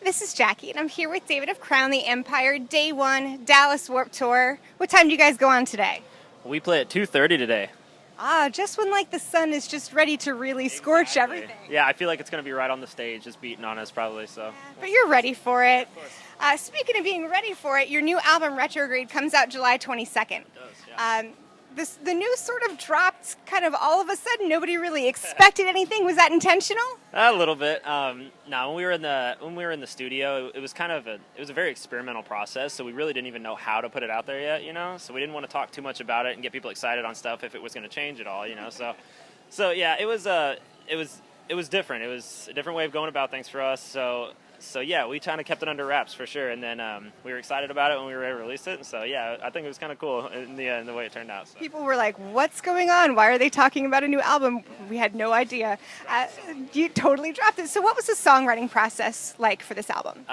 this is Jackie, and I'm here with David of Crown the Empire, Day 1, Dallas Warped Tour. What time do you guys go on today? We play at 2:30 today. Just when the sun is just ready to really scorch everything. Yeah, I feel like it's going to be right on the stage, just beating on us probably. So. But you're ready for it. Speaking of being ready for it, your new album, Retrograde, comes out July 22nd. It does, yeah. The news sort of dropped kind of all of a sudden. Nobody really expected anything. Was that intentional? A little bit. No, when we were in the studio, it was a very experimental process. So we really didn't even know how to put it out there yet, So we didn't want to talk too much about it and get people excited on stuff if it was going to change at all, So yeah, it was different. It was a different way of going about things for us. So yeah, we kind of kept it under wraps for sure, and then we were excited about it when we were ready to release it. And so yeah, I think it was kind of cool in the end, the way it turned out. So. People were like, "What's going on? Why are they talking about a new album?" We had no idea. You totally dropped it. So what was the songwriting process like for this album?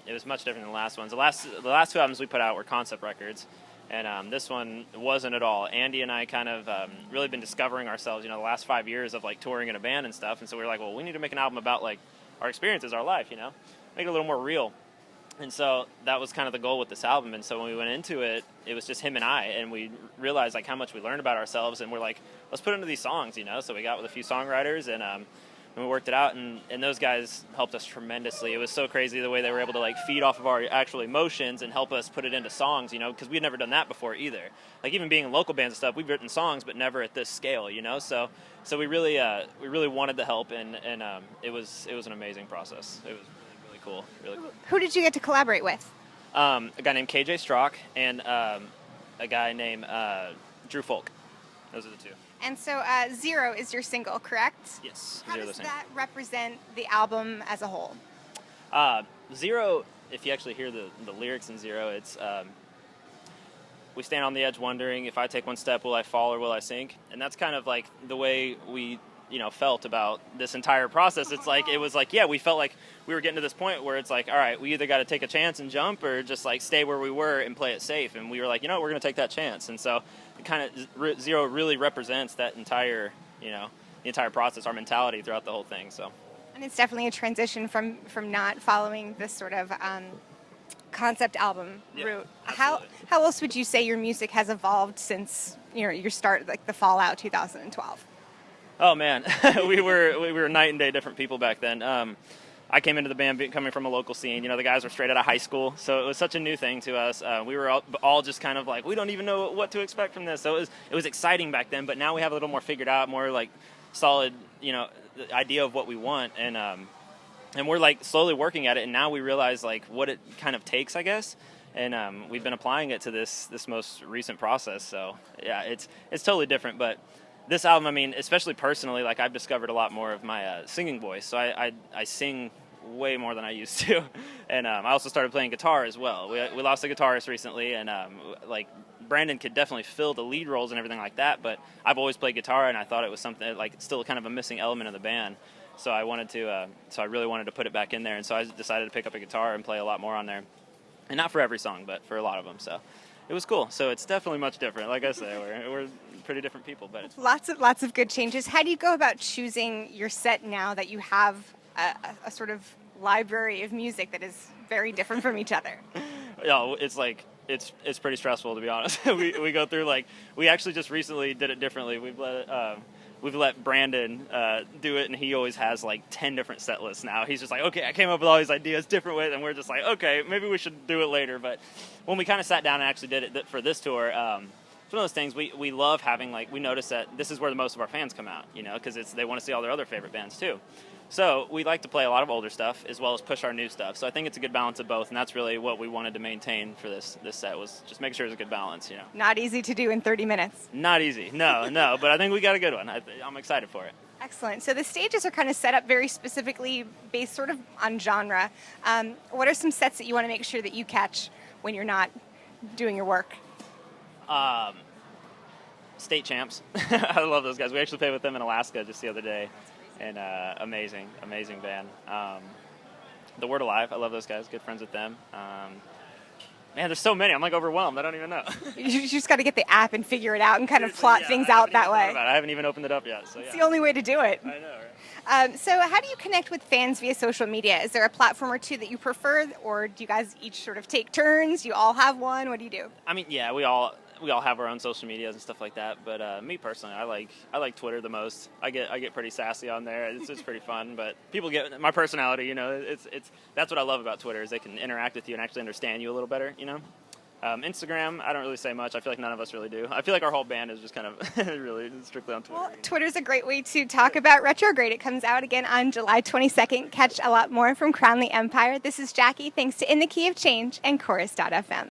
It was much different than the last ones. The last two albums we put out were concept records, and this one wasn't at all. Andy and I kind of really been discovering ourselves, the last 5 years of touring in a band and stuff. And so we were like, well, we need to make an album about our experiences, our life, make it a little more real. And so that was kind of the goal with this album. And so when we went into it, it was just him and I, and we realized how much we learned about ourselves, and we're like, let's put it into these songs, So we got with a few songwriters, and we worked it out, and those guys helped us tremendously. It was so crazy the way they were able to feed off of our actual emotions and help us put it into songs, because we had never done that before either. Even being in local bands and stuff, we've written songs, but never at this scale, So we really wanted the help, and it was an amazing process. It was really cool. Really cool. Who did you get to collaborate with? A guy named KJ Strock and a guy named Drew Folk. Those are the two. And so Zero is your single, correct? Yes. How does that represent the album as a whole? Zero, if you actually hear the lyrics in Zero, it's we stand on the edge wondering, if I take one step, will I fall or will I sink? And that's kind of the way we felt about this entire process. It's we felt like we were getting to this point where it's all right, we either got to take a chance and jump or just stay where we were and play it safe. And we were we're going to take that chance. And so it kind of Zero really represents that entire, the entire process, our mentality throughout the whole thing. So. And it's definitely a transition from not following this sort of concept album route. How else would you say your music has evolved since your start, the Fallout 2012? Oh man, we were night and day different people back then. I came into the band coming from a local scene. The guys were straight out of high school, so it was such a new thing to us. We were all just kind of we don't even know what to expect from this. So it was exciting back then, but now we have a little more figured out, more solid, the idea of what we want, and we're slowly working at it. And now we realize what it kind of takes, I guess. And we've been applying it to this most recent process. So yeah, it's totally different, but. This album, especially personally, I've discovered a lot more of my singing voice. So I sing way more than I used to. And I also started playing guitar as well. We lost a guitarist recently, and Brandon could definitely fill the lead roles and everything like that, but I've always played guitar, and I thought it was something still kind of a missing element of the band. So I really wanted to put it back in there, and so I decided to pick up a guitar and play a lot more on there. And not for every song, but for a lot of them. So it was cool. So it's definitely much different. Like I say, we're pretty different people, but it's lots of good changes. How do you go about choosing your set now that you have a sort of library of music that is very different from each other? Yeah, it's pretty stressful, to be honest. we go through we actually just recently did it differently. We've let Brandon do it, and he always has 10 different set lists now. He's just okay, I came up with all these ideas different ways, and we're just okay, maybe we should do it later. But when we kind of sat down and actually did it for this tour, it's one of those things we love having. We notice that this is where most of our fans come out, because they want to see all their other favorite bands too. So we like to play a lot of older stuff as well as push our new stuff. So I think it's a good balance of both, and that's really what we wanted to maintain for this set, was just make sure it's a good balance. Not easy to do in 30 minutes. Not easy, no, but I think we got a good one. I'm excited for it. Excellent. So the stages are kind of set up very specifically based sort of on genre. What are some sets that you want to make sure that you catch when you're not doing your work? State champs. I love those guys. We actually played with them in Alaska just the other day, and amazing band. The Word Alive, I love those guys. Good friends with them. Man, there's so many. I'm overwhelmed. I don't even know. You just got to get the app and figure it out and kind of plot things out that way. I haven't even opened it up yet. So yeah. It's the only way to do it. I know, So how do you connect with fans via social media? Is there a platform or two that you prefer, or do you guys each sort of take turns? You all have one? What do you do? I mean, yeah, we all have our own social medias and stuff like that. But me personally, I like Twitter the most. I get pretty sassy on there. It's pretty fun. But people get my personality. You know, it's that's what I love about Twitter is they can interact with you and actually understand you a little better. You know. Instagram, I don't really say much. I feel like none of us really do. I feel like our whole band is just kind of really strictly on Twitter. Well, Twitter's a great way to talk about Retrograde. It comes out again on July 22nd. Catch a lot more from Crown the Empire. This is Jackie. Thanks to In the Key of Change and Chorus.fm.